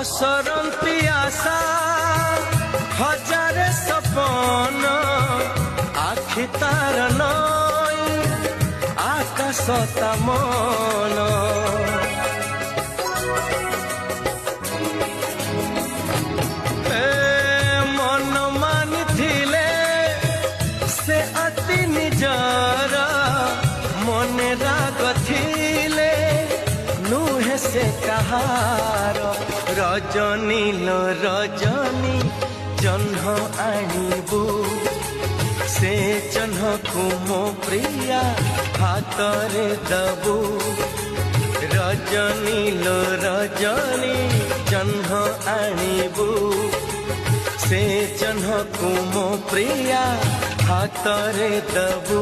असरंती आशा हजारे सपन आखि तार नई आकाश ता मन मन मानि थिले से अति निजर मन राग थिले नुहे से कहार रजनी लो रजनी जह्न आणबू से जह्न को मो प्रिया हातरे दबू रजनी लो रजनी जह्न आणबू से जह्न को मो प्रिया हातरे दबू।